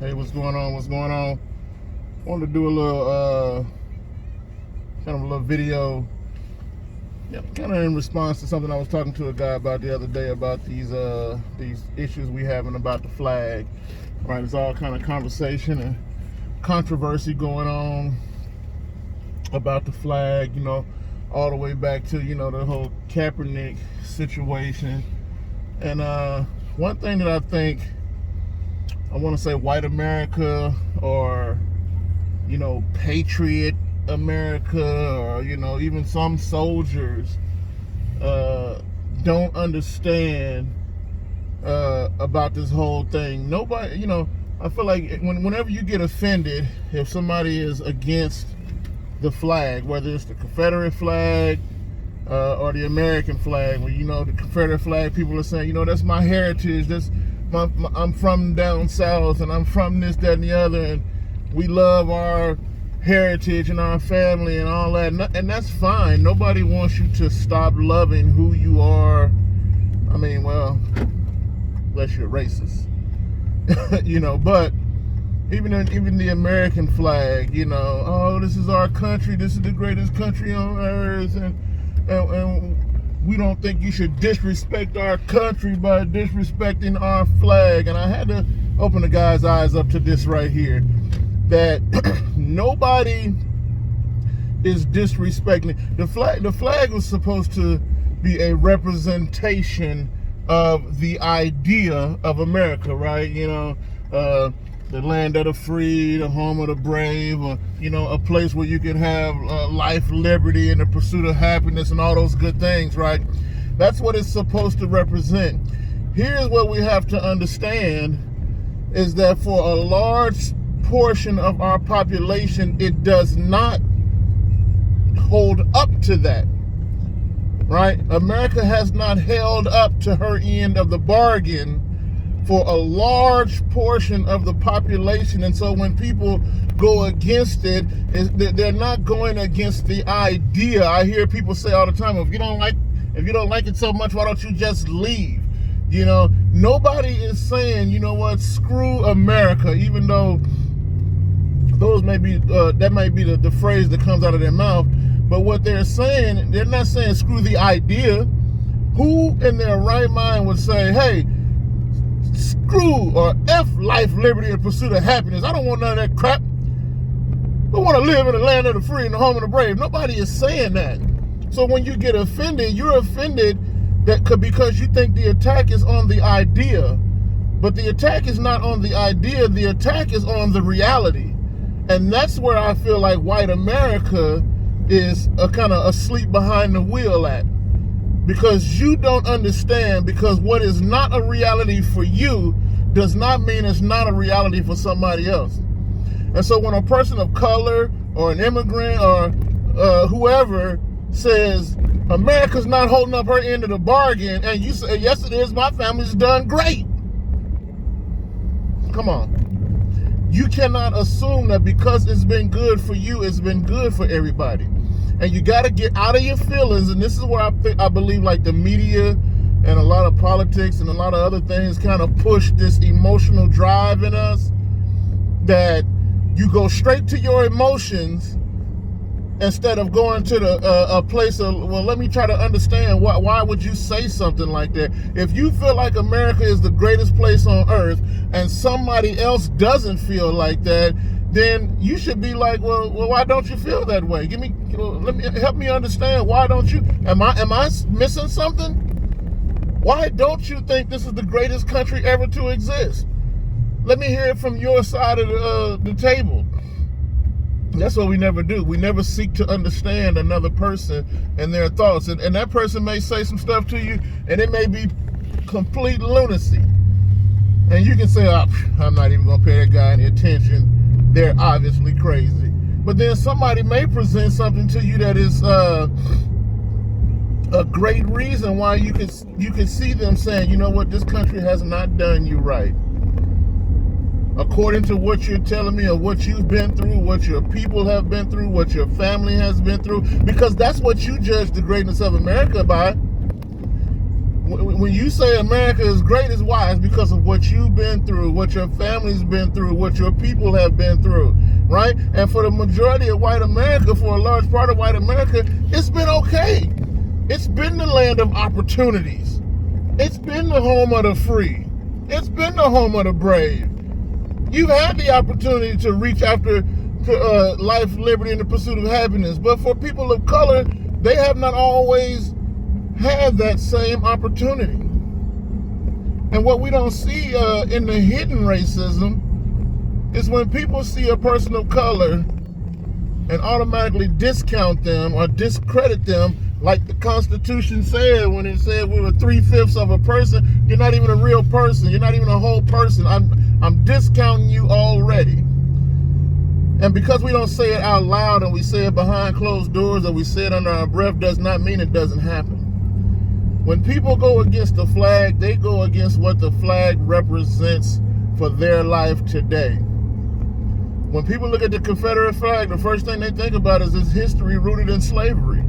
Hey, what's going on? What's going on? Wanted to do a little, kind of a little video, kind of in response to something I was talking to a guy about the other day about these issues we having about the flag. Right, there's all kind of conversation and controversy going on about the flag. All the way back to the whole Kaepernick situation. And one thing that I think I want to say white America or, patriot America or, even some soldiers don't understand about this whole thing. Nobody, I feel like whenever you get offended, if somebody is against the flag, whether it's the Confederate flag or the American flag, where, the Confederate flag, people are saying, that's my heritage, I'm from down south and I'm from this, that, and the other, and we love our heritage and our family and all that, and that's fine. Nobody wants you to stop loving who you are. I mean, well, unless you're racist, but even the American flag, oh, this is our country, this is the greatest country on earth, and we don't think you should disrespect our country by disrespecting our flag. And I had to open the guy's eyes up to this right here, that nobody is disrespecting the flag. The flag was supposed to be a representation of the idea of America, right? The land of the free, the home of the brave, or, a place where you can have life, liberty, and the pursuit of happiness and all those good things, right? That's what it's supposed to represent. Here's what we have to understand is that for a large portion of our population, it does not hold up to that, right? America has not held up to her end of the bargain for a large portion of the population. And so when people go against it, they're not going against the idea. I hear people say all the time, if you don't like it so much, why don't you just leave? Nobody is saying, screw America, even though those may be that might be the phrase that comes out of their mouth. But what they're saying, they're not saying screw the idea. Who in their right mind would say, hey, screw or F life, liberty, and pursuit of happiness? I don't want none of that crap. I want to live in the land of the free and the home of the brave. Nobody is saying that. So when you get offended, you're offended because you think the attack is on the idea. But the attack is not on the idea. The attack is on the reality. And that's where I feel like white America is kind of asleep behind the wheel at. Because you don't understand, because what is not a reality for you does not mean it's not a reality for somebody else. And so when a person of color or an immigrant or whoever says America's not holding up her end of the bargain, and you say, yes it is, my family's done great. Come on. You cannot assume that because it's been good for you, it's been good for everybody. And you got to get out of your feelings. And this is where I believe like the media and a lot of politics and a lot of other things kind of push this emotional drive in us, that you go straight to your emotions instead of going to a place of, well, let me try to understand why would you say something like that? If you feel like America is the greatest place on earth and somebody else doesn't feel like that, then you should be like, well, why don't you feel that way? Help me understand. Why don't you? Am I missing something? Why don't you think this is the greatest country ever to exist? Let me hear it from your side of the table. That's what we never do. We never seek to understand another person and their thoughts. And that person may say some stuff to you, and it may be complete lunacy. And you can say, oh, I'm not even going to pay that guy any attention. They're obviously crazy. But then somebody may present something to you that is a great reason why you can see them saying, you know what, this country has not done you right. According to what you're telling me, or what you've been through, what your people have been through, what your family has been through, because that's what you judge the greatness of America by. when you say America is great, is why? It's because of what you've been through, what your family's been through, what your people have been through, right? And for the majority of white America, for a large part of white America, it's been okay. It's been the land of opportunities. It's been the home of the free. It's been the home of the brave. You've had the opportunity to reach after life, liberty, and the pursuit of happiness. But for people of color, they have not always had that same opportunity. And what we don't see in the hidden racism is when people see a person of color and automatically discount them or discredit them, like the Constitution said when it said we were 3/5 of a person. You're not even a real person. You're not even a whole person. I'm discounting you already. And because we don't say it out loud and we say it behind closed doors or we say it under our breath, does not mean it doesn't happen. When people go against the flag, they go against what the flag represents for their life today. When people look at the Confederate flag, the first thing they think about is its history rooted in slavery.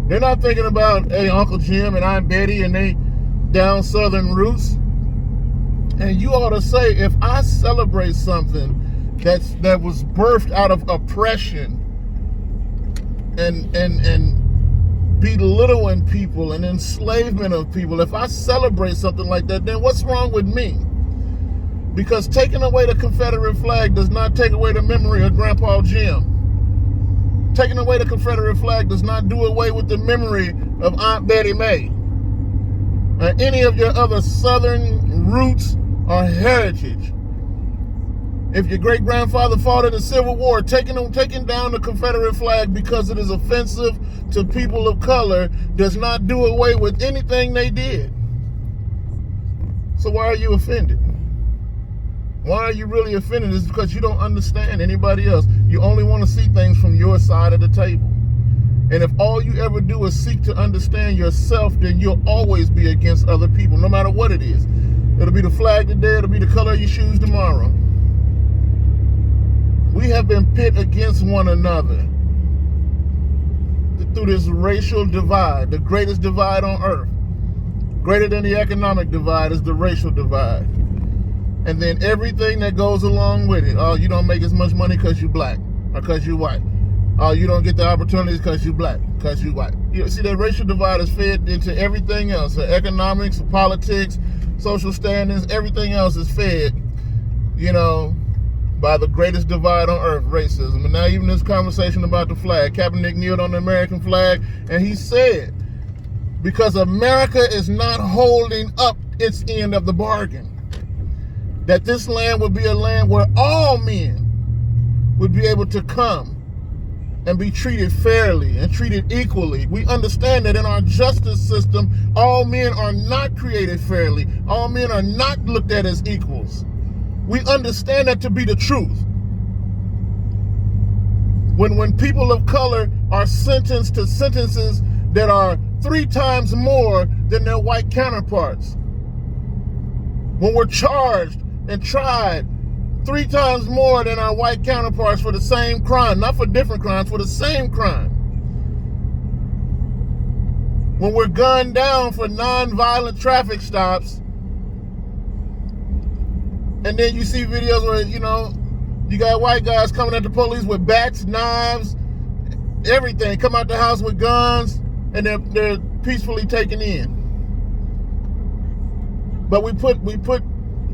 They're not thinking about, hey, Uncle Jim and Aunt Betty and they down Southern roots. And you ought to say, if I celebrate something that was birthed out of oppression and belittling people and enslavement of people, if I celebrate something like that, then what's wrong with me? Because taking away the Confederate flag does not take away the memory of Grandpa Jim. Taking away the Confederate flag does not do away with the memory of Aunt Betty May and any of your other Southern roots or heritage. If your great-grandfather fought in the Civil War, taking down the Confederate flag because it is offensive to people of color does not do away with anything they did. So why are you offended? Why are you really offended? It's because you don't understand anybody else. You only want to see things from your side of the table. And if all you ever do is seek to understand yourself, then you'll always be against other people, no matter what it is. It'll be the flag today, it'll be the color of your shoes tomorrow. We have been pit against one another through this racial divide, the greatest divide on earth. Greater than the economic divide is the racial divide. And then everything that goes along with it. Oh, you don't make as much money because you're black or because you're white. Oh, you don't get the opportunities because you're black, because you're white. You see, that racial divide is fed into everything else. The economics, politics, social standings, everything else is fed, by the greatest divide on earth, racism. And now even this conversation about the flag, Kaepernick kneeled on the American flag and he said, because America is not holding up its end of the bargain, that this land would be a land where all men would be able to come and be treated fairly and treated equally. We understand that in our justice system, all men are not created fairly. All men are not looked at as equals. We understand that to be the truth. When people of color are sentenced to sentences that are 3 times more than their white counterparts. When we're charged and tried 3 times more than our white counterparts for the same crime, not for different crimes, for the same crime. When we're gunned down for non-violent traffic stops, and then you see videos where, you got white guys coming at the police with bats, knives, everything, come out the house with guns, and they're peacefully taken in. But we put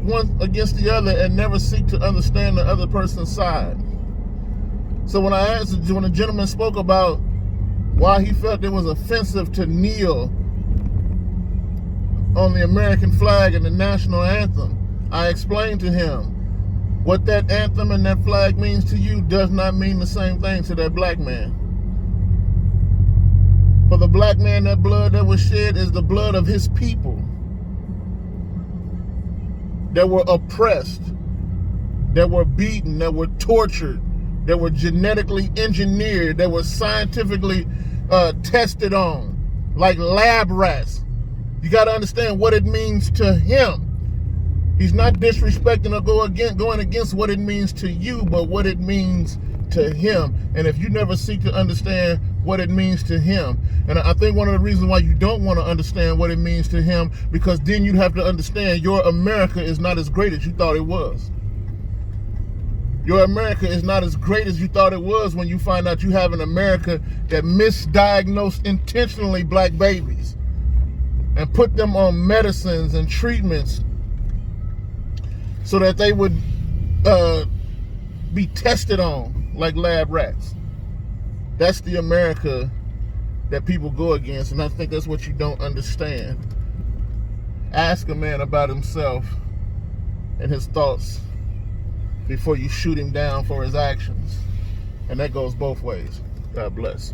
one against the other and never seek to understand the other person's side. So when the gentleman spoke about why he felt it was offensive to kneel on the American flag and the national anthem, I explained to him what that anthem and that flag means to you does not mean the same thing to that black man. For the black man, that blood that was shed is the blood of his people that were oppressed, that were beaten, that were tortured, that were genetically engineered, that were scientifically tested on, like lab rats. You got to understand what it means to him. He's not disrespecting or going against what it means to you, but what it means to him. And if you never seek to understand what it means to him, and I think one of the reasons why you don't want to understand what it means to him, because then you'd have to understand your America is not as great as you thought it was. Your America is not as great as you thought it was when you find out you have an America that misdiagnosed intentionally black babies and put them on medicines and treatments so that they would be tested on like lab rats. That's the America that people go against, and I think that's what you don't understand. Ask a man about himself and his thoughts before you shoot him down for his actions. And that goes both ways. God bless.